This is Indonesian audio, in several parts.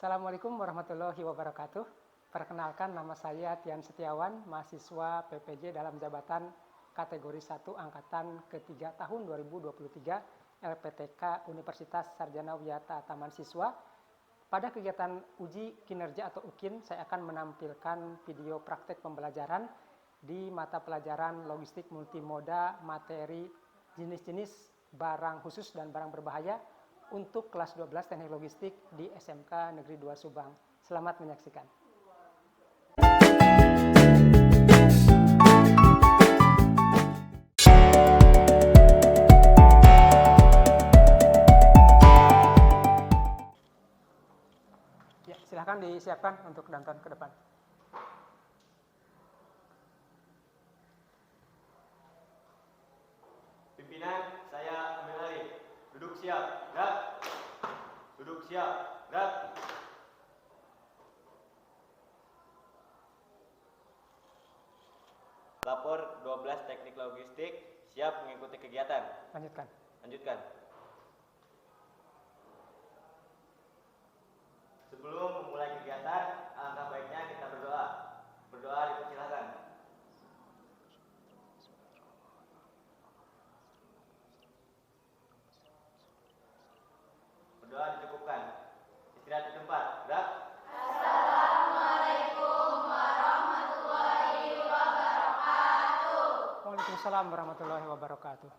Assalamualaikum warahmatullahi wabarakatuh. Perkenalkan, nama saya Tian Setiawan, mahasiswa PPJ dalam jabatan kategori 1 angkatan ketiga tahun 2023 LPTK Universitas Sarjana Wiyata Taman Siswa. Pada kegiatan uji kinerja atau UKIN, saya akan menampilkan video praktek pembelajaran di mata pelajaran logistik multimoda materi jenis-jenis barang khusus dan barang berbahaya untuk kelas 12 teknik logistik di SMK Negeri 2 Subang. Selamat menyaksikan. Ya, silakan disiapkan untuk nonton ke depan. Pimpinan, saya ambil alih. Duduk siap, gerak. Duduk siap, gerak. Lapor 12 teknik logistik siap mengikuti kegiatan. Lanjutkan. Lanjutkan. Sebelum memulai kegiatan, alangkah baiknya kita berdoa. Berdoa dipersilakan. Berdoa dicukupkan. Istirahat di tempat. Gerak. Assalamualaikum warahmatullahi wabarakatuh. Waalaikumsalam warahmatullahi wabarakatuh.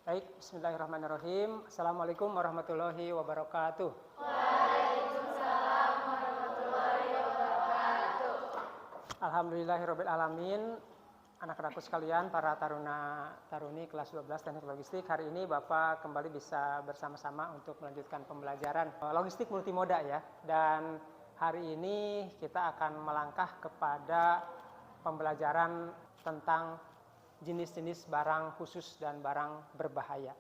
Baik, bismillahirrahmanirrahim. Assalamualaikum warahmatullahi wabarakatuh. Waalaikumsalam warahmatullahi wabarakatuh. Alhamdulillahirabbil alamin. Anak-anakku sekalian, para taruna-taruni kelas 12 teknik logistik, hari ini Bapak kembali bisa bersama-sama untuk melanjutkan pembelajaran logistik multimoda ya. Dan hari ini kita akan melangkah kepada pembelajaran tentang jenis-jenis barang khusus dan barang berbahaya.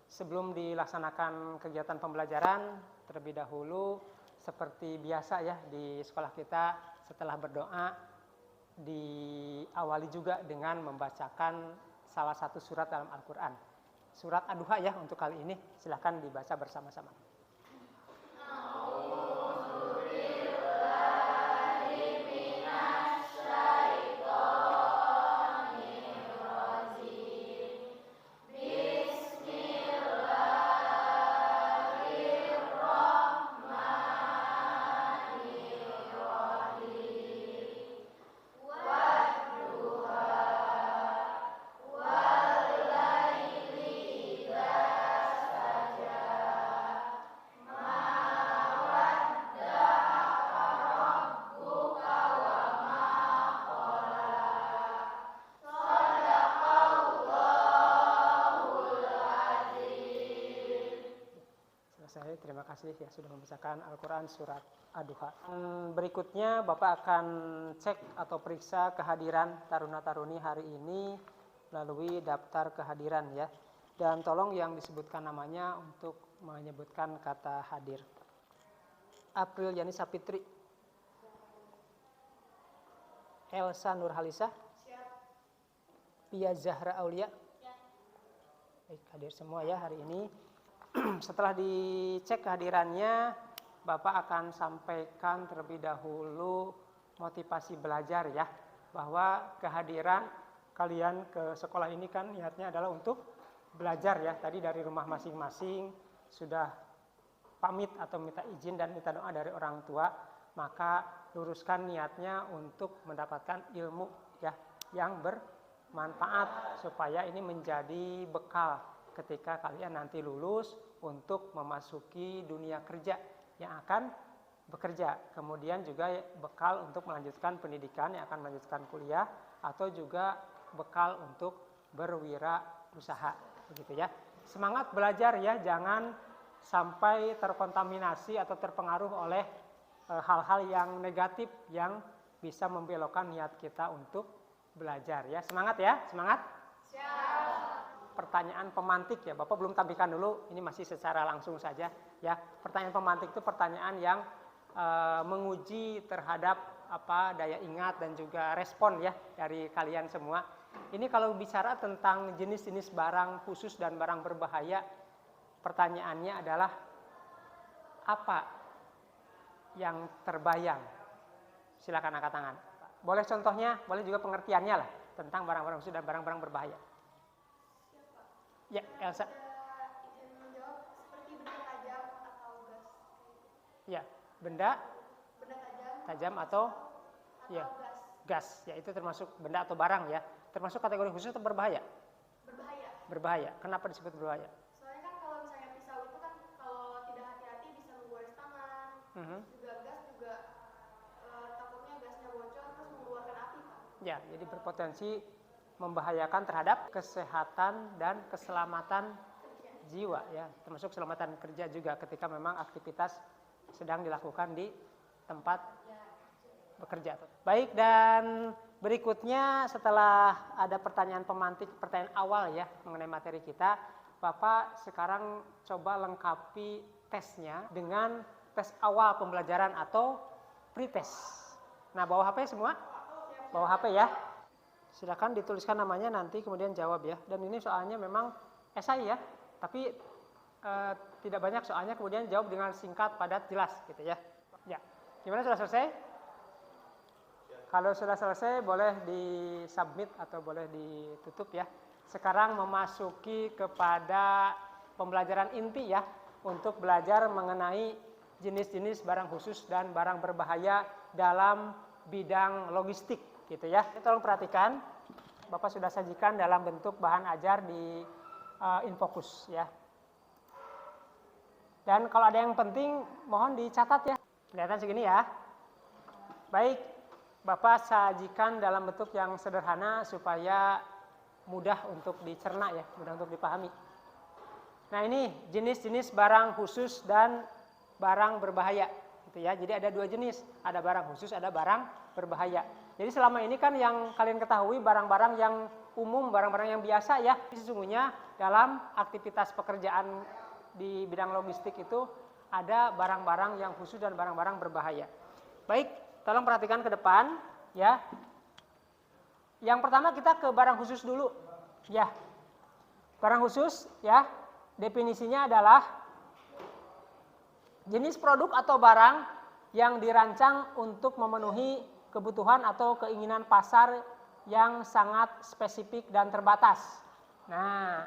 Sebelum dilaksanakan kegiatan pembelajaran, terlebih dahulu seperti biasa ya di sekolah kita, setelah berdoa diawali juga dengan membacakan salah satu surat dalam Al-Quran. Surat Ad-Duha ya untuk kali ini, silahkan dibaca bersama-sama. Terima kasih ya sudah membacakan Al-Quran surat Ad-Duha. Berikutnya Bapak akan cek atau periksa kehadiran taruna-taruni hari ini melalui daftar kehadiran ya. Dan tolong yang disebutkan namanya untuk menyebutkan kata hadir. April Yani Sapitri. Elsa Nurhalisah. Pia Zahra Aulia. Baik, hadir semua ya hari ini. Setelah dicek kehadirannya, Bapak akan sampaikan terlebih dahulu motivasi belajar ya, bahwa kehadiran kalian ke sekolah ini kan niatnya adalah untuk belajar ya. Tadi dari rumah masing-masing sudah pamit atau minta izin dan minta doa dari orang tua, maka luruskan niatnya untuk mendapatkan ilmu ya yang bermanfaat supaya ini menjadi bekal ketika kalian nanti lulus untuk memasuki dunia kerja yang akan bekerja. Kemudian juga bekal untuk melanjutkan pendidikan yang akan melanjutkan kuliah atau juga bekal untuk berwirausaha. Begitu ya. Semangat belajar ya, jangan sampai terkontaminasi atau terpengaruh oleh hal-hal yang negatif yang bisa membelokkan niat kita untuk belajar ya. Semangat ya, semangat. Siap. Pertanyaan pemantik ya, Bapak belum tampilkan dulu, ini masih secara langsung saja ya. Pertanyaan pemantik itu pertanyaan yang menguji terhadap daya ingat dan juga respon ya dari kalian semua. Ini kalau bicara tentang jenis-jenis barang khusus dan barang berbahaya, pertanyaannya adalah apa yang terbayang. Silakan angkat tangan. Boleh contohnya, boleh juga pengertiannya lah tentang barang-barang khusus dan barang-barang berbahaya. Ya, Elsa. Izin menjawab, seperti benda tajam atau gas. Ya, benda Benda tajam tajam atau ya gas. gas. Ya, itu termasuk benda atau barang ya. Termasuk kategori khusus atau berbahaya? Berbahaya. Berbahaya. Kenapa disebut berbahaya? Soalnya kan kalau misalnya pisau itu kan kalau tidak hati-hati bisa menggores tangan. Juga gas juga takutnya gasnya bocor terus mengeluarkan api kan. Ya, jadi berpotensi membahayakan terhadap kesehatan dan keselamatan jiwa ya, termasuk keselamatan kerja juga ketika memang aktivitas sedang dilakukan di tempat bekerja. Baik, dan berikutnya setelah ada pertanyaan pemantik, pertanyaan awal ya mengenai materi kita, Bapak sekarang coba lengkapi tesnya dengan tes awal pembelajaran atau pretest. Nah, bawa HP semua? Bawa HP ya. Silakan dituliskan namanya nanti kemudian jawab ya. Dan ini soalnya memang esai ya, tapi tidak banyak soalnya, kemudian jawab dengan singkat, padat, jelas gitu ya. Ya, gimana, sudah selesai? Kalau sudah selesai boleh di-submit atau boleh ditutup ya. Sekarang memasuki kepada pembelajaran inti ya, untuk belajar mengenai jenis-jenis barang khusus dan barang berbahaya dalam bidang logistik gitu ya. Tolong perhatikan, Bapak sudah sajikan dalam bentuk bahan ajar di Infocus ya. Dan kalau ada yang penting mohon dicatat ya. Kelihatan segini ya. Baik, Bapak sajikan dalam bentuk yang sederhana supaya mudah untuk dicerna ya, mudah untuk dipahami. Nah, ini jenis-jenis barang khusus dan barang berbahaya gitu ya. Jadi ada dua jenis, ada barang khusus, ada barang berbahaya. Jadi selama ini kan yang kalian ketahui barang-barang yang umum, barang-barang yang biasa ya. Sesungguhnya dalam aktivitas pekerjaan di bidang logistik itu ada barang-barang yang khusus dan barang-barang berbahaya. Baik, tolong perhatikan ke depan ya. Yang pertama kita ke barang khusus dulu ya. Barang khusus ya, definisinya adalah jenis produk atau barang yang dirancang untuk memenuhi kebutuhan atau keinginan pasar yang sangat spesifik dan terbatas. Nah,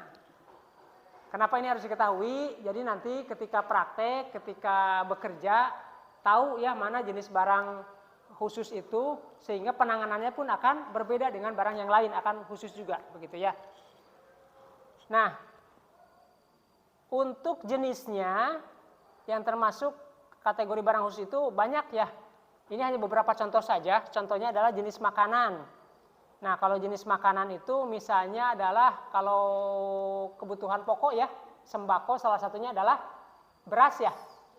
kenapa ini harus diketahui? Jadi nanti ketika praktek, ketika bekerja, tahu ya mana jenis barang khusus itu, sehingga penanganannya pun akan berbeda dengan barang yang lain, akan khusus juga, begitu ya. Nah, untuk jenisnya yang termasuk kategori barang khusus itu banyak ya. Ini hanya beberapa contoh saja. Contohnya adalah jenis makanan. Nah, kalau jenis makanan itu misalnya adalah kalau kebutuhan pokok ya, sembako salah satunya adalah beras ya.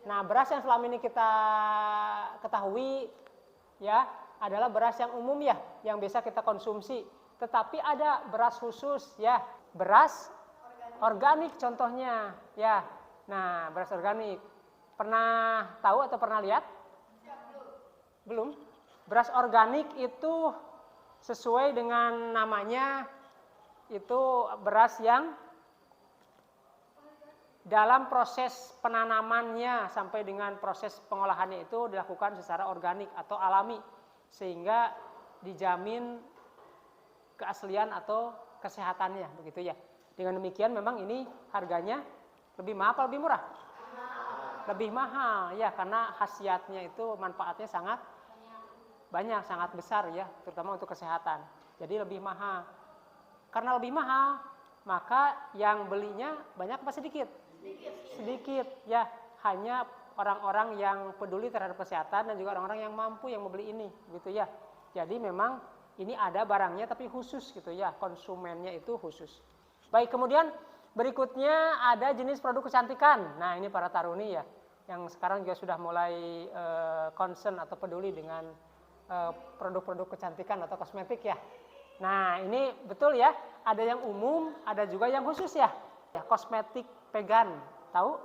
Nah, beras yang selama ini kita ketahui ya adalah beras yang umum ya, yang biasa kita konsumsi. Tetapi ada beras khusus ya, beras organik contohnya ya. Nah, beras organik pernah tahu atau pernah lihat? Belum. Beras organik itu sesuai dengan namanya, itu beras yang dalam proses penanamannya sampai dengan proses pengolahannya itu dilakukan secara organik atau alami, sehingga dijamin keaslian atau kesehatannya begitu ya. Dengan demikian memang ini harganya lebih mahal atau lebih murah? Lebih mahal ya, karena khasiatnya itu manfaatnya sangat banyak, sangat besar ya, terutama untuk kesehatan. Jadi lebih mahal. Karena lebih mahal, maka yang belinya banyak apa sedikit? Sedikit ya, hanya orang-orang yang peduli terhadap kesehatan dan juga orang-orang yang mampu yang membeli ini gitu ya. Jadi memang ini ada barangnya tapi khusus gitu ya, konsumennya itu khusus. Baik, kemudian berikutnya ada jenis produk kecantikan. Nah, ini para taruni ya, yang sekarang juga sudah mulai concern atau peduli dengan produk-produk kecantikan atau kosmetik ya. Nah, ini betul ya, ada yang umum, ada juga yang khusus ya. Ya, kosmetik vegan, tahu?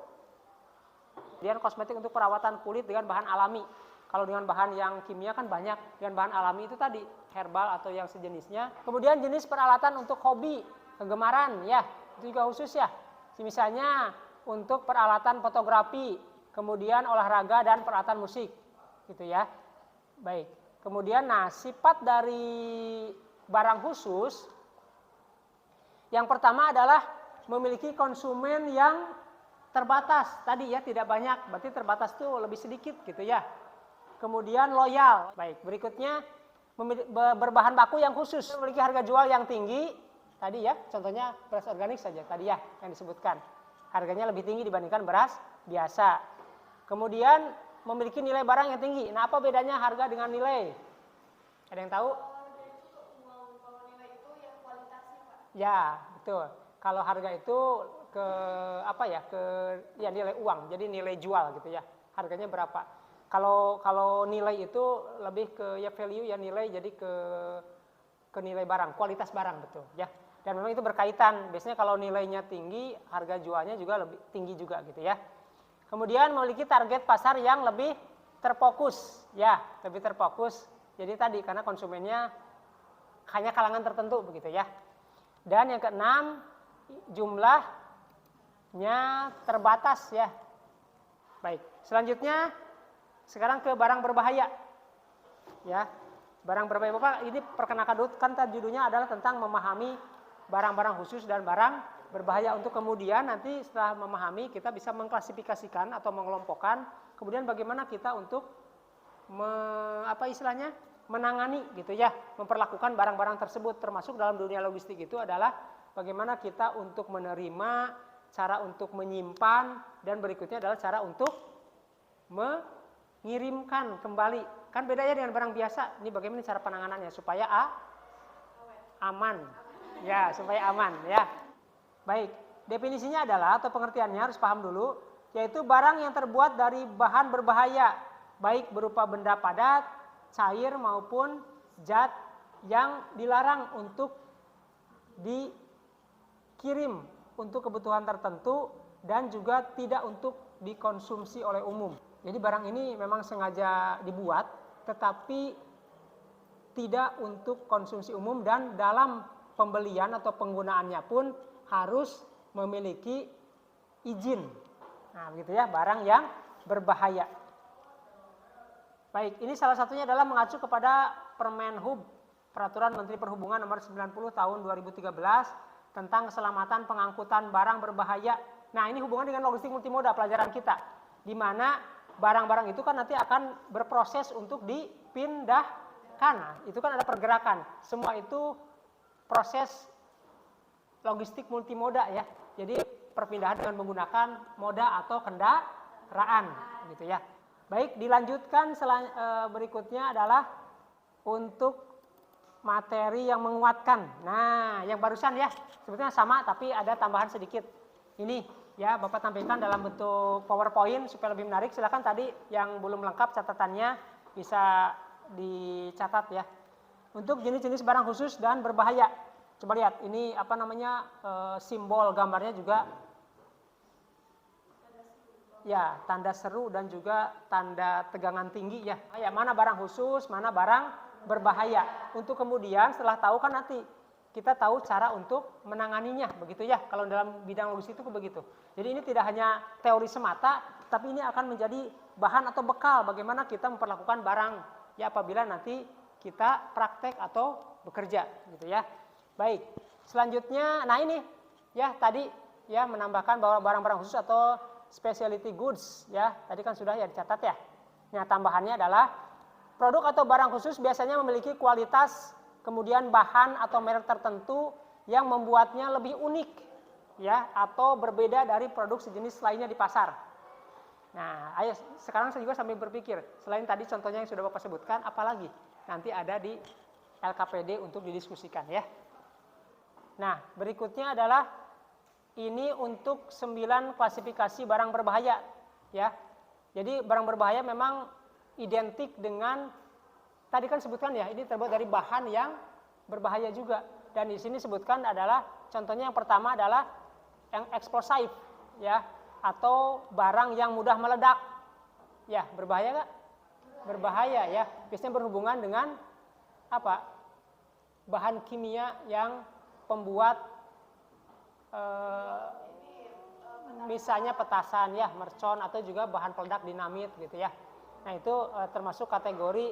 Kemudian kosmetik untuk perawatan kulit dengan bahan alami. Kalau dengan bahan yang kimia kan banyak, dengan bahan alami itu tadi herbal atau yang sejenisnya. Kemudian jenis peralatan untuk hobi, kegemaran ya, itu juga khusus ya. Misalnya untuk peralatan fotografi, kemudian olahraga dan peralatan musik. gitu ya. Baik. Kemudian sifat dari barang khusus yang pertama adalah memiliki konsumen yang terbatas. Tadi ya tidak banyak, berarti terbatas itu lebih sedikit gitu ya. Kemudian loyal. Baik, berikutnya berbahan baku yang khusus, memiliki harga jual yang tinggi. Tadi ya, contohnya beras organik saja tadi ya yang disebutkan. Harganya lebih tinggi dibandingkan beras biasa. Kemudian memiliki nilai barang yang tinggi. Nah, apa bedanya harga dengan nilai? Ada yang tahu? Kalau nilai itu yang kualitasnya, Pak. Ya, betul. Kalau harga itu ke apa ya? Ya nilai uang. Jadi nilai jual gitu ya. Harganya berapa? Kalau nilai itu lebih ke ya value ya nilai, jadi ke nilai barang, kualitas barang, betul ya. Dan memang itu berkaitan. Biasanya kalau nilainya tinggi, harga jualnya juga lebih tinggi juga gitu ya. Kemudian memiliki target pasar yang lebih terfokus, ya, lebih terfokus. Jadi tadi karena konsumennya hanya kalangan tertentu begitu ya. Dan yang keenam, jumlahnya terbatas ya. Baik, selanjutnya sekarang ke barang berbahaya. Ya, barang berbahaya. Bapak, ini perkenalkan dulu, kan judulnya adalah tentang memahami barang-barang khusus dan barang berbahaya, untuk kemudian nanti setelah memahami kita bisa mengklasifikasikan atau mengelompokkan, kemudian bagaimana kita untuk menangani gitu ya, memperlakukan barang-barang tersebut. Termasuk dalam dunia logistik itu adalah bagaimana kita untuk menerima, cara untuk menyimpan, dan berikutnya adalah cara untuk mengirimkan kembali. Kan bedanya dengan barang biasa. Ini bagaimana cara penanganannya supaya aman. Ya, supaya aman ya. Baik, definisinya adalah atau pengertiannya harus paham dulu, yaitu barang yang terbuat dari bahan berbahaya, baik berupa benda padat, cair maupun zat yang dilarang untuk dikirim untuk kebutuhan tertentu dan juga tidak untuk dikonsumsi oleh umum. Jadi barang ini memang sengaja dibuat tetapi tidak untuk konsumsi umum, dan dalam pembelian atau penggunaannya pun harus memiliki izin. Nah, begitu ya, barang yang berbahaya. Baik, ini salah satunya adalah mengacu kepada Permenhub, Peraturan Menteri Perhubungan nomor 90 tahun 2013 tentang keselamatan pengangkutan barang berbahaya. Nah, ini hubungan dengan logistik multimoda pelajaran kita, di mana barang-barang itu kan nanti akan berproses untuk dipindahkan. Nah, itu kan ada pergerakan. Semua itu proses logistik multimoda ya. Jadi perpindahan dengan menggunakan moda atau kendaraan gitu ya. Baik, dilanjutkan berikutnya adalah untuk materi yang menguatkan. Nah, yang barusan ya sebetulnya sama tapi ada tambahan sedikit. Ini ya Bapak tampilkan dalam bentuk PowerPoint supaya lebih menarik. Silakan tadi yang belum lengkap catatannya bisa dicatat ya. Untuk jenis-jenis barang khusus dan berbahaya. Coba lihat, ini apa namanya, simbol gambarnya juga ya, tanda seru dan juga tanda tegangan tinggi ya. Ya, mana barang khusus, mana barang berbahaya. Untuk kemudian setelah tahu kan nanti kita tahu cara untuk menanganinya begitu ya. Kalau dalam bidang logistik itu begitu. Jadi ini tidak hanya teori semata, tapi ini akan menjadi bahan atau bekal bagaimana kita memperlakukan barang ya apabila nanti kita praktek atau bekerja gitu ya. Baik, selanjutnya, nah ini ya tadi ya menambahkan bahwa barang-barang khusus atau specialty goods ya, tadi kan sudah ya dicatat ya. Nah, tambahannya adalah produk atau barang khusus biasanya memiliki kualitas, kemudian bahan atau merek tertentu yang membuatnya lebih unik ya atau berbeda dari produk sejenis lainnya di pasar. Nah, ayo sekarang saya juga sambil berpikir, selain tadi contohnya yang sudah Bapak sebutkan, apalagi nanti ada di LKPD untuk didiskusikan ya. Nah, berikutnya adalah ini untuk 9 klasifikasi barang berbahaya ya. Jadi barang berbahaya memang identik dengan tadi kan sebutkan ya, ini terbuat dari bahan yang berbahaya juga. Dan di sini sebutkan adalah contohnya yang pertama adalah yang explosive ya, atau barang yang mudah meledak. Ya, berbahaya enggak? Berbahaya ya. Biasanya berhubungan dengan apa? Bahan kimia yang pembuat misalnya petasan ya, mercon atau juga bahan peledak dinamit gitu ya. Nah, itu termasuk kategori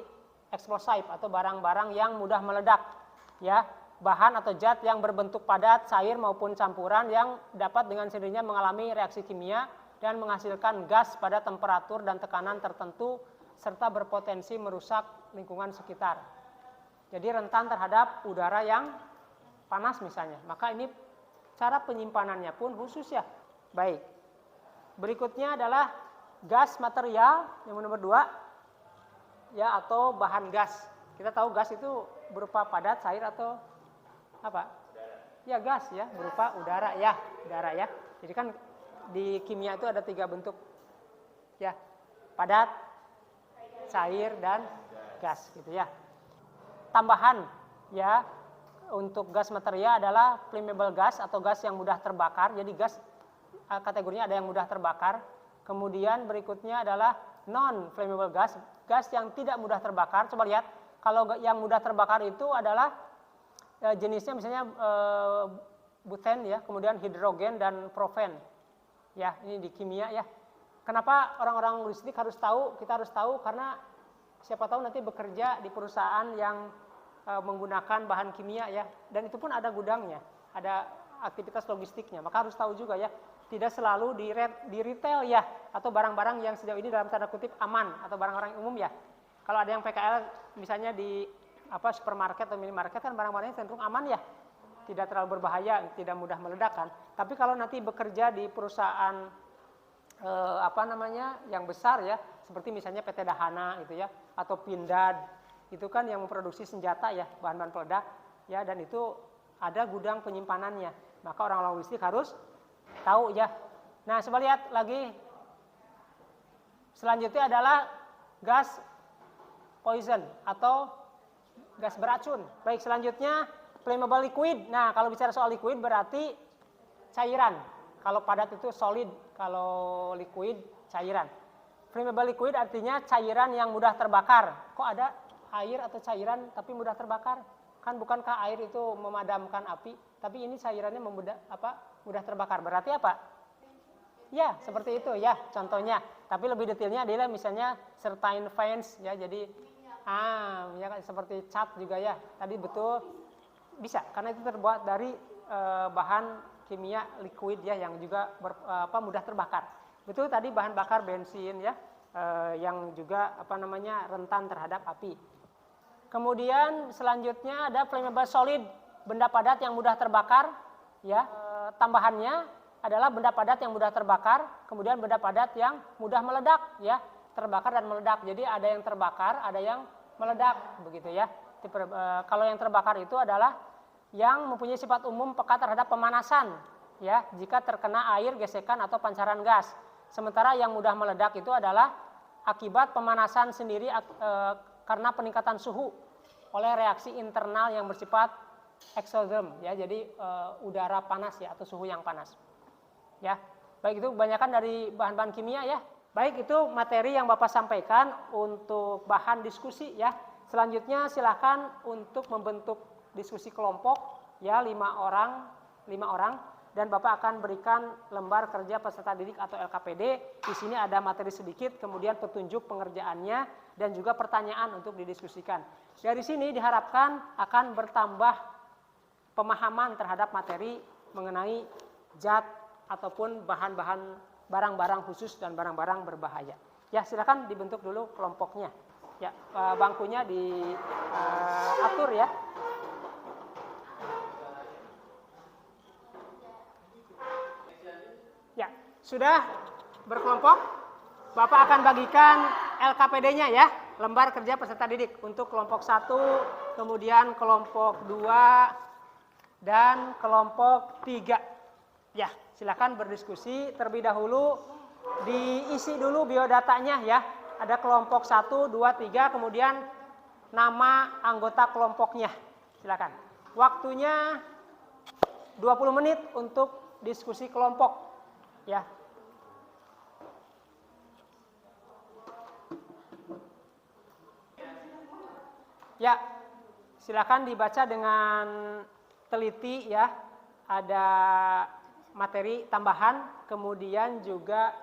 explosive atau barang-barang yang mudah meledak, ya. Bahan atau zat yang berbentuk padat, cair maupun campuran yang dapat dengan sendirinya mengalami reaksi kimia dan menghasilkan gas pada temperatur dan tekanan tertentu serta berpotensi merusak lingkungan sekitar. Jadi rentan terhadap udara yang panas misalnya. Maka ini cara penyimpanannya pun khusus ya. Baik. Berikutnya adalah gas material yang nomor 2 ya, atau bahan gas. Kita tahu gas itu berupa padat, cair atau apa? Ya gas ya, berupa udara ya, Jadi kan di kimia itu ada 3 bentuk ya, padat, cair dan gas gitu ya. Tambahan ya untuk gas material adalah flammable gas atau gas yang mudah terbakar. Jadi gas kategorinya ada yang mudah terbakar. Kemudian berikutnya adalah non flammable gas, gas yang tidak mudah terbakar. Coba lihat, kalau yang mudah terbakar itu adalah jenisnya misalnya buten ya, kemudian hidrogen dan propen. Ya, ini di kimia ya. Kenapa orang-orang logistik harus tahu? Kita harus tahu karena siapa tahu nanti bekerja di perusahaan yang menggunakan bahan kimia ya, dan itu pun ada gudangnya, ada aktivitas logistiknya. Maka harus tahu juga ya, tidak selalu di retail ya, atau barang-barang yang sejauh ini dalam tanda kutip aman atau barang-barang umum ya. Kalau ada yang PKL misalnya di supermarket atau minimarket kan barang-barangnya cenderung aman ya, tidak terlalu berbahaya, tidak mudah meledak kan. Tapi kalau nanti bekerja di perusahaan yang besar ya, seperti misalnya PT Dahana gitu ya, atau Pindad, itu kan yang memproduksi senjata ya, bahan-bahan peledak ya, dan itu ada gudang penyimpanannya. Maka orang logistik harus tahu ya. Nah, coba lihat lagi. Selanjutnya adalah gas poison atau gas beracun. Baik, selanjutnya flammable liquid. Nah, kalau bicara soal liquid berarti cairan. Kalau padat itu solid, kalau liquid cairan. Flammable liquid artinya cairan yang mudah terbakar. Kok ada air atau cairan tapi mudah terbakar? Kan bukankah air itu memadamkan api, tapi ini cairannya mudah terbakar. Berarti apa? Ya, seperti itu ya contohnya. Tapi lebih detailnya adalah misalnya certain fans ya, jadi minyak seperti cat juga ya. Tadi betul bisa karena itu terbuat dari bahan kimia liquid ya, yang juga mudah terbakar. Betul tadi bahan bakar bensin ya, yang juga rentan terhadap api. Kemudian selanjutnya ada flammable solid, benda padat yang mudah terbakar ya. Tambahannya adalah benda padat yang mudah terbakar, kemudian benda padat yang mudah meledak ya, terbakar dan meledak. Jadi ada yang terbakar, ada yang meledak begitu ya. Kalau yang terbakar itu adalah yang mempunyai sifat umum peka terhadap pemanasan ya, jika terkena air, gesekan atau pancaran gas. Sementara yang mudah meledak itu adalah akibat pemanasan sendiri karena peningkatan suhu oleh reaksi internal yang bersifat exotherm ya, jadi udara panas ya, atau suhu yang panas. Ya, baik, itu kebanyakan dari bahan-bahan kimia ya. Baik, itu materi yang Bapak sampaikan untuk bahan diskusi ya. Selanjutnya silakan untuk membentuk diskusi kelompok ya, 5 orang dan Bapak akan berikan lembar kerja peserta didik atau LKPD. Di sini ada materi sedikit, kemudian petunjuk pengerjaannya dan juga pertanyaan untuk didiskusikan. Dari sini diharapkan akan bertambah pemahaman terhadap materi mengenai zat ataupun bahan-bahan barang-barang khusus dan barang-barang berbahaya. Ya, silakan dibentuk dulu kelompoknya. Ya, bangkunya diatur ya. Ya, sudah berkelompok. Bapak akan bagikan LKPD-nya ya, lembar kerja peserta didik untuk kelompok 1, kemudian kelompok 2 dan kelompok 3. Ya, silakan berdiskusi. Terlebih dahulu diisi dulu biodatanya ya. Ada kelompok 1, 2, 3, kemudian nama anggota kelompoknya. Silakan. Waktunya 20 menit untuk diskusi kelompok. Ya. Ya, silakan dibaca dengan teliti ya. Ada materi tambahan, kemudian juga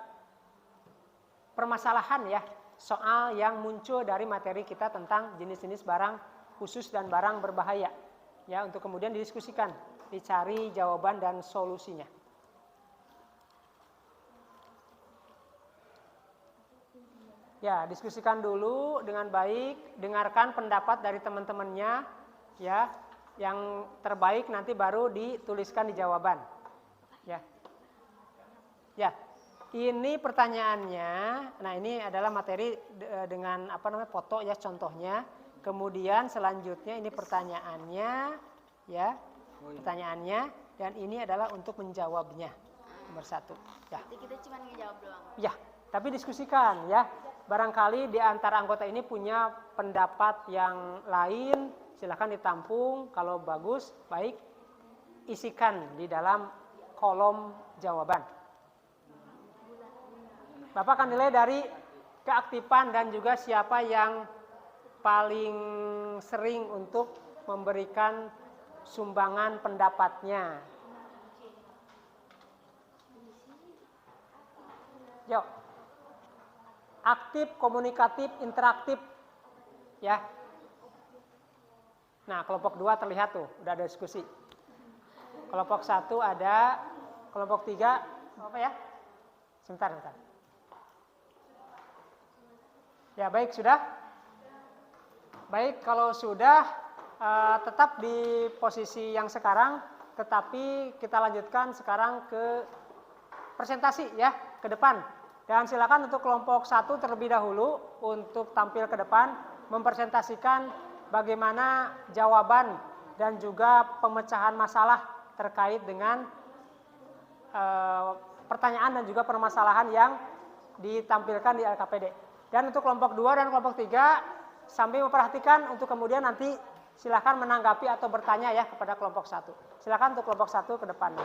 permasalahan ya. soal yang muncul dari materi kita tentang jenis-jenis barang khusus dan barang berbahaya. Ya, untuk kemudian didiskusikan, dicari jawaban dan solusinya. Ya, diskusikan dulu dengan baik, dengarkan pendapat dari teman-temannya, ya, yang terbaik nanti baru dituliskan di jawaban. Ya, ya, ini pertanyaannya. Nah, ini adalah materi dengan foto ya contohnya. Kemudian selanjutnya ini pertanyaannya, ya, pertanyaannya, dan ini adalah untuk menjawabnya nomor 1. Ya. Jadi kita cuma ngejawab doang. Ya, tapi diskusikan ya. Barangkali di antara anggota ini punya pendapat yang lain, silakan ditampung. Kalau bagus, baik, isikan di dalam kolom jawaban. Bapak akan nilai dari keaktifan dan juga siapa yang paling sering untuk memberikan sumbangan pendapatnya. Yuk. Aktif, komunikatif, interaktif, ya. Nah, kelompok 2 terlihat tuh, udah ada diskusi. Kelompok 1 ada, kelompok 3 apa ya? Sebentar. Ya, baik, sudah? Baik, kalau sudah tetap di posisi yang sekarang, tetapi kita lanjutkan sekarang ke presentasi ya, ke depan. Dan silakan untuk kelompok 1 terlebih dahulu untuk tampil ke depan, mempresentasikan bagaimana jawaban dan juga pemecahan masalah terkait dengan pertanyaan dan juga permasalahan yang ditampilkan di LKPD. Dan untuk kelompok 2 dan kelompok 3 sambil memperhatikan untuk kemudian nanti silakan menanggapi atau bertanya ya kepada kelompok 1. Silakan untuk kelompok 1 ke depan.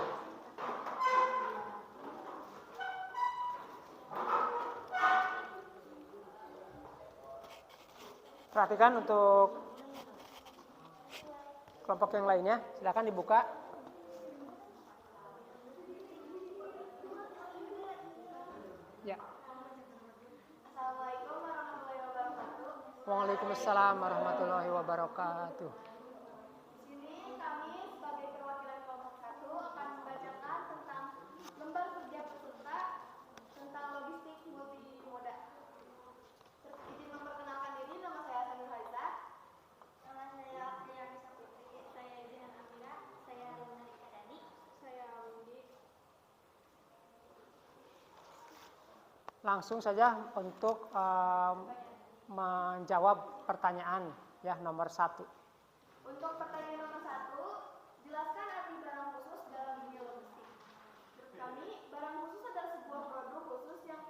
Perhatikan untuk kelompok yang lainnya, silakan dibuka. Ya. Assalamualaikum warahmatullahi wabarakatuh. Waalaikumsalam warahmatullahi wabarakatuh. Di sini kami sebagai perwakilan kelompok 1 akan membacakan tentang lembar kerja peserta tentang logistik multimoda. Izin memperkenalkan diri, nama saya Sanur Halisa. Nama saya Priyanisa Putri. Saya Jihan Amira. Saya Luna Dikadani. Saya Windi. Langsung saja untuk menjawab pertanyaan ya nomor 1. Untuk pertanyaan nomor 1, jelaskan arti barang khusus dalam dunia logistik. Menurut kami, barang khusus adalah sebuah produk khusus yang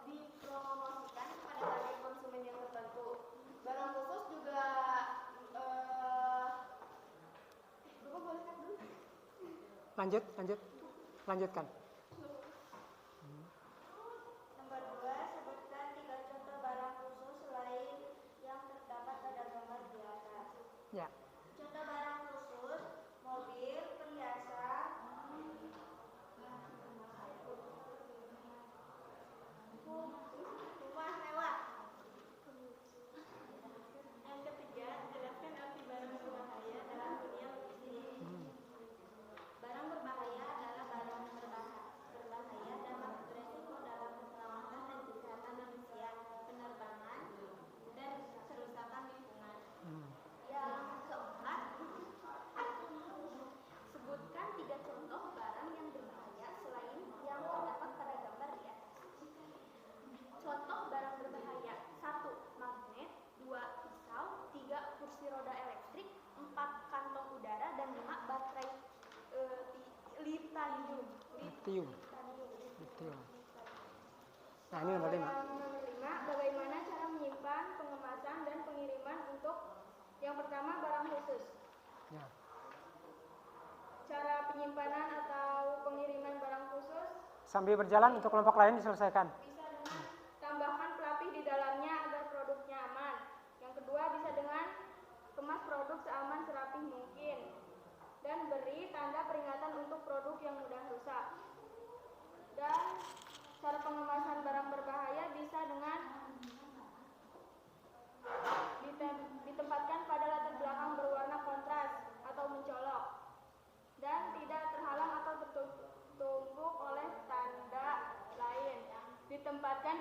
dipromosikan kepada target konsumen yang tertentu. Barang khusus juga Bapak boleh kan dulu? Lanjutkan. Nomor 2, sebutkan 3 contoh barang khusus selain yang terdapat pada gambar di atas. Ya. Contoh barang khusus, mobil, perhiasan, rumah mewah. Yang ketiga, jelaskan arti barang berbahaya dalam dunia logistik. Barang berbahaya adalah barang berbahaya dalam beresiko dalam keselamatan dan kesehatan manusia, penerbangan, dan kerusakan lingkungan. Yang keempat, sebutkan 3 contoh barang yang berbahaya selain yang terdapat pada gambar di atas. Contoh barang berbahaya: 1. Magnet, 2. Pisau, 3. Kursi roda elektrik, 4. Kantong udara, dan 5. Baterai lithium. Nah, ini nomor 5. Nomor 5, bagaimana cara menyimpan, pengemasan, dan pengiriman untuk yang pertama barang khusus. Ya. Cara penyimpanan atau pengiriman barang khusus Sambil berjalan untuk kelompok lain diselesaikan. bisa dengan tambahkan pelapis di dalamnya agar produknya aman. Yang kedua, bisa dengan kemas produk seaman serapih mungkin dan beri tanda peringatan untuk produk yang mudah rusak. Dan cara pengemasan barang berbahaya bisa dengan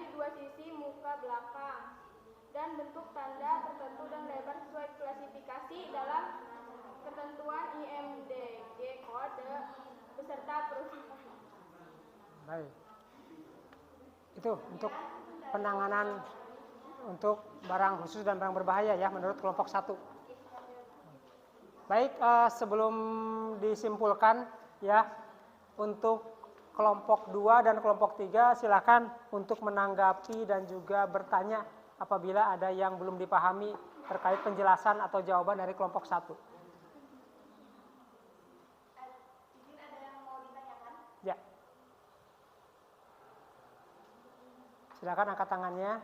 di dua sisi muka belakang dan bentuk tanda tertentu dan lebar sesuai klasifikasi dalam ketentuan IMDG kode beserta perubahan. Baik. Itu untuk penanganan untuk barang khusus dan barang berbahaya ya menurut kelompok 1. Baik, sebelum disimpulkan ya untuk kelompok 2 dan kelompok 3 silakan untuk menanggapi dan juga bertanya apabila ada yang belum dipahami terkait penjelasan atau jawaban dari kelompok 1. Izin ada yang mau ditanyakan? Ya. Silakan angkat tangannya.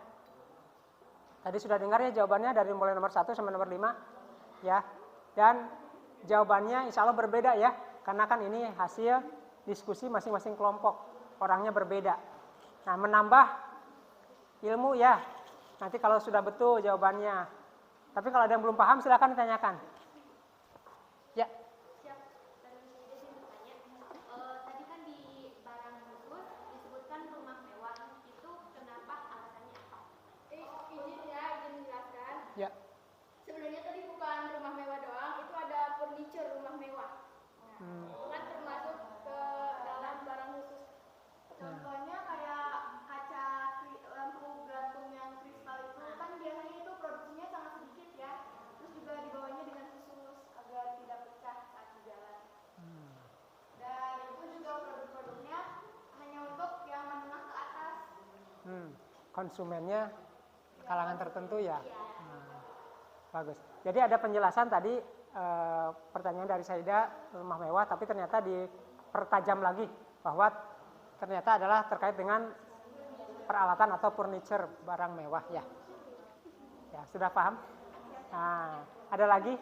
Tadi sudah dengar ya jawabannya dari mulai nomor 1 sampai nomor 5 ya. Dan jawabannya insya Allah berbeda ya. Karena kan ini hasil diskusi masing-masing kelompok. Orangnya berbeda. Nah, menambah ilmu ya. Nanti kalau sudah betul jawabannya. Tapi kalau ada yang belum paham silakan ditanyakan. Ya. Siap. Dan izin bertanya, tadi kan di barang khusus disebutkan rumah mewah. Itu kenapa alasannya apa? Izin menjelaskan. Ya. Sebenarnya tadi bukan rumah mewah doang, itu ada furniture rumah mewah. Kan termasuk ke dalam barang khusus. Contohnya kayak kaca lampu gantung yang kristal itu kan biasanya itu produksinya sangat sedikit ya. Terus juga dibawanya dengan khusus agar tidak pecah saat di jalan. Dan itu juga produk-produknya hanya untuk yang menengah ke atas. Konsumennya kalangan tertentu ya. Bagus. Jadi ada penjelasan tadi pertanyaan dari Saida rumah mewah, tapi ternyata dipertajam lagi bahwa ternyata adalah terkait dengan peralatan atau furniture barang mewah ya. Ya, sudah paham? Nah, ada lagi?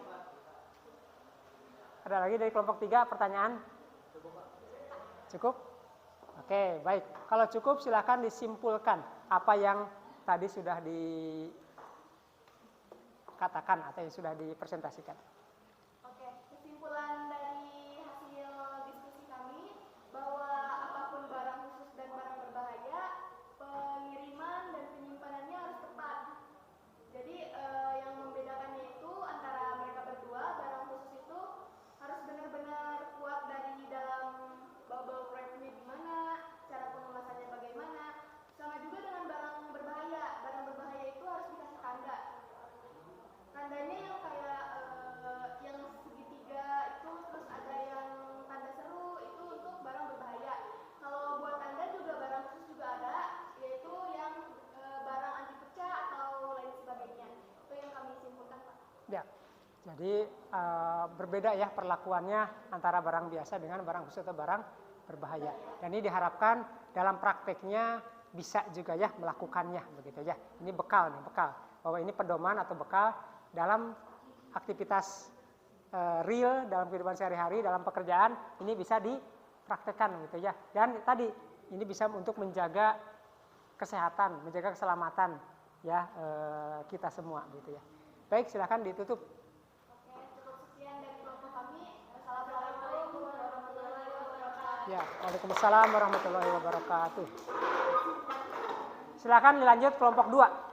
Ada lagi dari kelompok 3 pertanyaan? Cukup? Oke, baik. Kalau cukup silakan disimpulkan apa yang tadi sudah dikatakan atau yang sudah dipresentasikan. Oke, kesimpulan dari hasil diskusi kami bahwa apapun barang khusus dan barang berbahaya, pengiriman dan penyimpanannya harus tepat. Jadi yang membedakannya itu antara mereka berdua, barang khusus itu harus benar-benar kuat dari dalam bubble wrap-nya gimana, cara pengemasannya bagaimana. Sama juga dengan barang berbahaya. Barang berbahaya itu harus dikasih tanda. Tandanya yang kayak yang segitiga itu, terus ada yang tanda seru itu untuk barang berbahaya. Kalau buat tanda juga barang khusus juga ada, yaitu yang barang anti pecah atau lain sebagainya. Itu yang kami simpulkan, Pak. Ya. Jadi berbeda ya perlakuannya antara barang biasa dengan barang khusus atau barang berbahaya. Dan ini diharapkan dalam prakteknya bisa juga ya melakukannya begitu ya. Ini bekal nih, bekal. Bahwa ini pedoman atau bekal dalam aktivitas real dalam kehidupan sehari-hari, dalam pekerjaan ini bisa dipraktekkan gitu ya. Dan tadi ini bisa untuk menjaga kesehatan, menjaga keselamatan ya kita semua gitu ya. Baik, silakan ditutup. Oke, cukup sekian dari kelompok kami. Assalamualaikum warahmatullahi wabarakatuh. Ya, waalaikumsalam warahmatullahi wabarakatuh. Silakan dilanjut kelompok 2.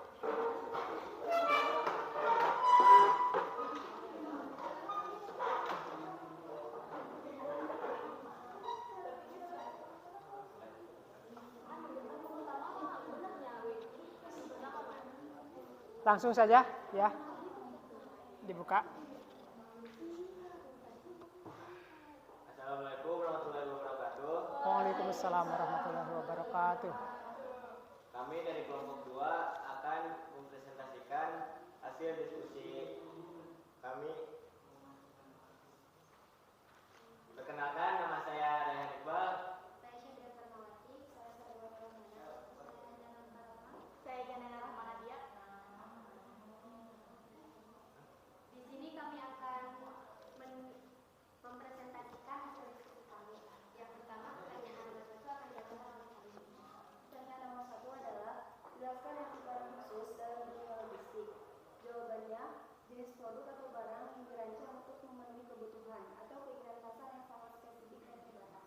Langsung saja ya, dibuka. Assalamualaikum warahmatullahi wabarakatuh. Waalaikumsalam warahmatullahi wabarakatuh. Kami dari kelompok 2 akan mempresentasikan hasil diskusi kami. Perkenalkan, nama saya Rayhan Iqbal. Saya Janana Rahmanadia. Di sini kami akan mempresentasikan hasil diskusi kami. Yang pertama, pertanyaan nomor 1 akan dilakukan oleh kami. Pertanyaan nomor 1 adalah jelaskan arti barang khusus dalam dunia logistik. Jawabannya, jenis produk atau barang yang dirancang untuk memenuhi kebutuhan atau keinginan pasar yang sangat spesifik dan terbatas.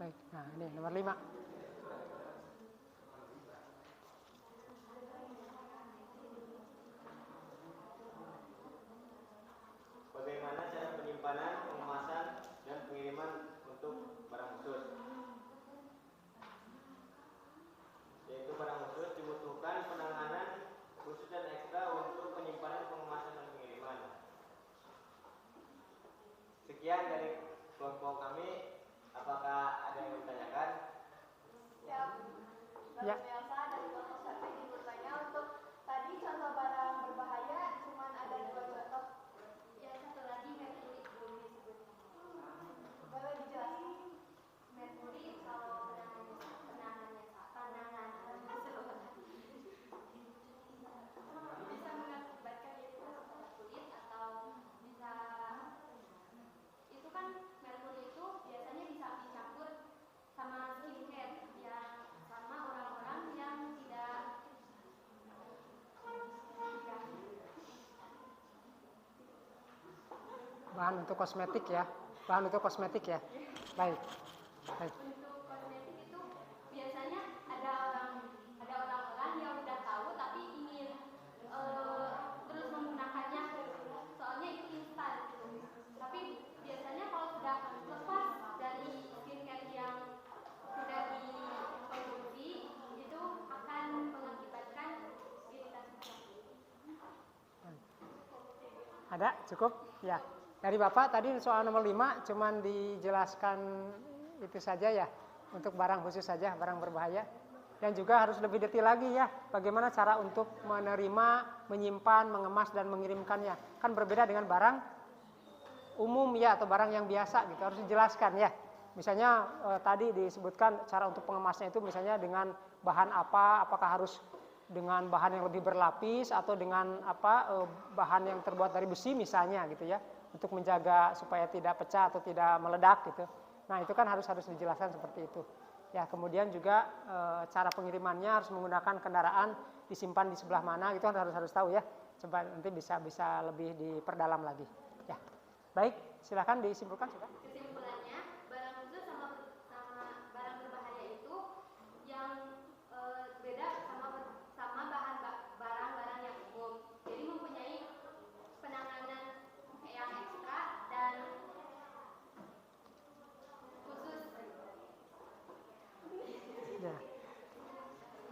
Baik, nah ini nomor 5. Bagaimana cara penyimpanan, pengemasan, dan pengiriman untuk barang khusus? Yaitu barang khusus dibutuhkan penanganan khusus dan ekstra untuk penyimpanan, pengemasan, dan pengiriman. Sekian dari kelompok kami. Apakah ada yang ditanyakan? Siap. Ya. Baru Elsa dari kelompok 1 ingin bertanya untuk tadi contoh barang berbahaya cuma ada 2 contoh. Ya, satu lagi merkuri belum disebut. Boleh dijelasin? Merkuri kalau penanganannya bisa mengakibatkan yaitu pada kulit atau bisa itu kan merkuri itu biasanya bisa dicampur sama skincare yang sama orang-orang yang tidak Bahan untuk kosmetik ya. Bahan untuk kosmetik ya. Baik. Baik. untuk kosmetik itu biasanya ada orang-orang yang udah tahu tapi ingin terus menggunakannya soalnya itu instan gitu. Tapi biasanya kalau sudah lepas dari skincare yang sudah dikonsumsi itu akan mengakibatkan iritasi. Ada? Cukup? Ya. Dari Bapak tadi soal nomor 5 cuman dijelaskan itu saja ya. Untuk barang khusus saja, barang berbahaya. Dan juga harus lebih detail lagi ya. Bagaimana cara untuk menerima, menyimpan, mengemas, dan mengirimkannya. Kan berbeda dengan barang umum ya, atau barang yang biasa gitu. Harus dijelaskan ya. Misalnya tadi disebutkan cara untuk pengemasnya itu misalnya dengan bahan apa, apakah harus dengan bahan yang lebih berlapis atau dengan bahan yang terbuat dari besi misalnya gitu ya, untuk menjaga supaya tidak pecah atau tidak meledak gitu. Nah itu kan harus dijelaskan seperti itu. Ya kemudian juga cara pengirimannya harus menggunakan kendaraan, disimpan di sebelah mana gitu kan harus tahu ya. Coba nanti bisa lebih diperdalam lagi. Ya baik, silakan disimpulkan sudah. Kesimpulannya barang khusus sama barang berbahaya itu yang beda sama barang-barang yang umum. Jadi mempunyai penanganan yang ekstra dan khusus. Ya.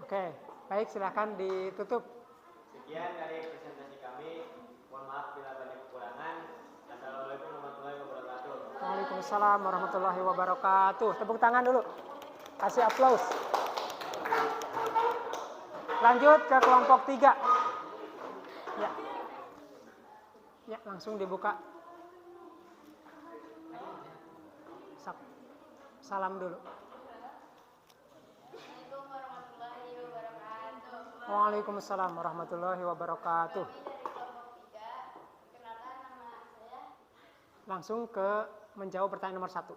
Oke, baik silakan ditutup. Sekian dari presentasi kami. Mohon maaf bila banyak kekurangan. Assalamualaikum warahmatullahi wabarakatuh. Waalaikumsalam warahmatullahi wabarakatuh. Tepuk tangan dulu. Kasih aplaus. Lanjut ke kelompok 3. Ya. Ya, langsung dibuka. Salam dulu. Assalamualaikum warahmatullahi wabarakatuh. Waalaikumsalam warahmatullahi wabarakatuh. Kami dari kelompok 3. Kenalkan nama saya. Langsung ke menjawab pertanyaan nomor 1.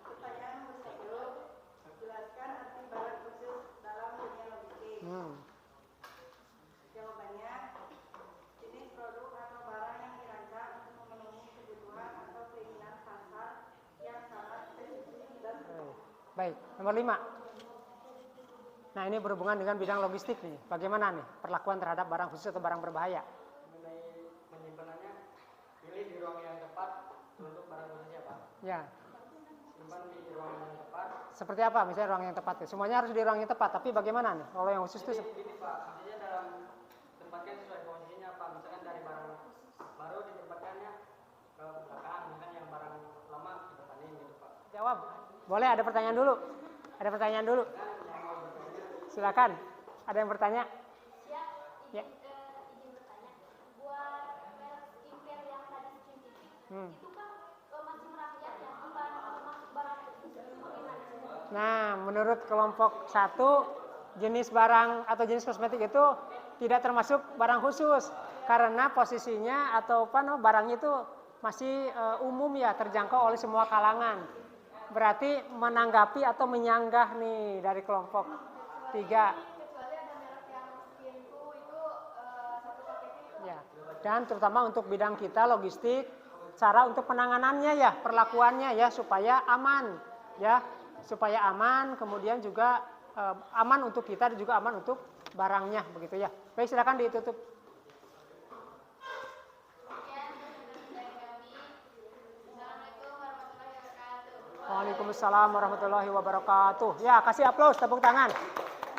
Pertanyaan nomor 1, jelaskan arti barang khusus dalam dunia logistik. Jawabannya, jenis produk atau barang yang dirancang untuk memenuhi kebutuhan atau keinginan pasar yang sangat spesifik dan Baik, nomor 5. Nah ini berhubungan dengan bidang logistik nih. Bagaimana nih perlakuan terhadap barang khusus atau barang berbahaya? Mengenai penyimpanannya, pilih di ruang yang tepat untuk barang khususnya Pak. Ya. Simpan di ruang yang tepat. Seperti apa misalnya ruang yang tepat? Semuanya harus di ruang yang tepat, tapi bagaimana nih? Kalau yang khusus itu Jadi Pak, maksudnya dalam tempatkan sesuai posisinya Pak. Misalkan dari barang baru ditempatkannya ke belakang, misalkan yang barang lama di depanin gitu Pak. jawab. Boleh ada pertanyaan dulu? Ada pertanyaan dulu? Silakan. Ada yang bertanya? Siap, Ya. izin bertanya. Buat merek skincare yang tadi Skintific, itu kan masih merakyat ya, bukan masuk barang khusus. Bagaimana? Nah, menurut kelompok 1, jenis barang atau jenis kosmetik itu tidak termasuk barang khusus karena posisinya atau barangnya itu masih umum ya, terjangkau oleh semua kalangan. Berarti menanggapi atau menyanggah nih dari kelompok 3. Kecuali ada merek yang Skinku itu satu paketnya itu. Ya. Dan terutama untuk bidang kita logistik cara untuk penanganannya ya, perlakuannya ya, supaya aman ya, supaya aman, kemudian juga aman untuk kita dan juga aman untuk barangnya begitu ya. Baik, silakan ditutup. Waalaikumsalam warahmatullahi wabarakatuh. Ya, kasih aplaus, tepuk tangan.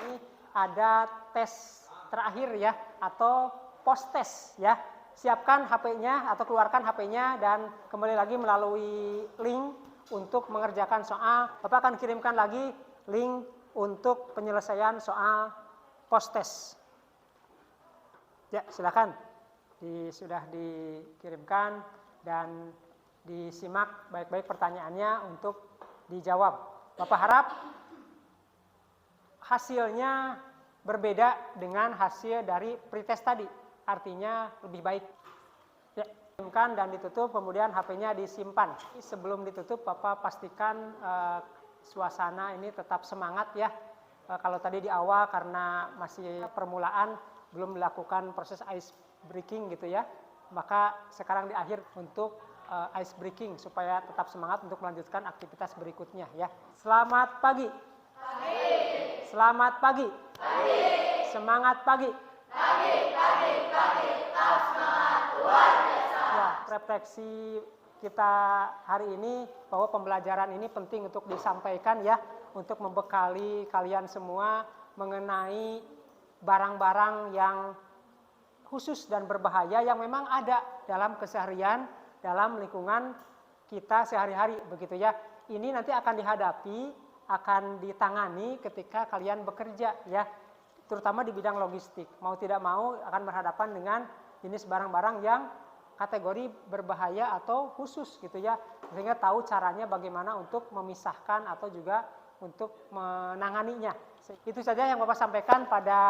Ini ada tes terakhir ya, atau post test ya. Siapkan HP-nya atau keluarkan HP-nya dan kembali lagi melalui link untuk mengerjakan soal. Bapak akan kirimkan lagi link untuk penyelesaian soal post test. Ya, silakan. Sudah dikirimkan dan disimak baik-baik pertanyaannya untuk dijawab. Bapak harap hasilnya berbeda dengan hasil dari pretest tadi, artinya lebih baik. Ya, kirimkan dan ditutup, kemudian HP-nya disimpan. Sebelum ditutup, Bapak pastikan suasana ini tetap semangat ya. Kalau tadi di awal karena masih permulaan, belum melakukan proses ice breaking gitu ya, maka sekarang di akhir untuk ice breaking supaya tetap semangat untuk melanjutkan aktivitas berikutnya ya. Selamat pagi. Pagi. Selamat pagi. Pagi. Semangat pagi. Pagi, pagi, pagi, tetap semangat, luar biasa. Ya, refleksi kita hari ini bahwa pembelajaran ini penting untuk disampaikan ya, untuk membekali kalian semua mengenai barang-barang yang khusus dan berbahaya yang memang ada dalam keseharian, dalam lingkungan kita sehari-hari begitu ya. Ini nanti akan dihadapi, akan ditangani ketika kalian bekerja ya, terutama di bidang logistik. Mau tidak mau akan berhadapan dengan jenis barang-barang yang kategori berbahaya atau khusus gitu ya, sehingga tahu caranya bagaimana untuk memisahkan atau juga untuk menanganinya. Itu saja yang Bapak sampaikan pada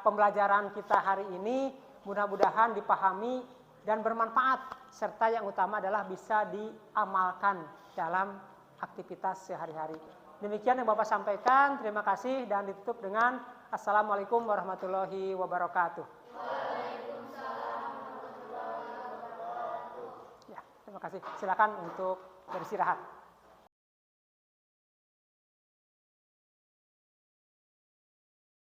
pembelajaran kita hari ini. Mudah-mudahan dipahami dan bermanfaat, serta yang utama adalah bisa diamalkan dalam aktivitas sehari-hari. Demikian yang Bapak sampaikan, terima kasih dan ditutup dengan Assalamualaikum warahmatullahi wabarakatuh. Waalaikumsalam warahmatullahi wabarakatuh. Ya, terima kasih. Silakan untuk beristirahat.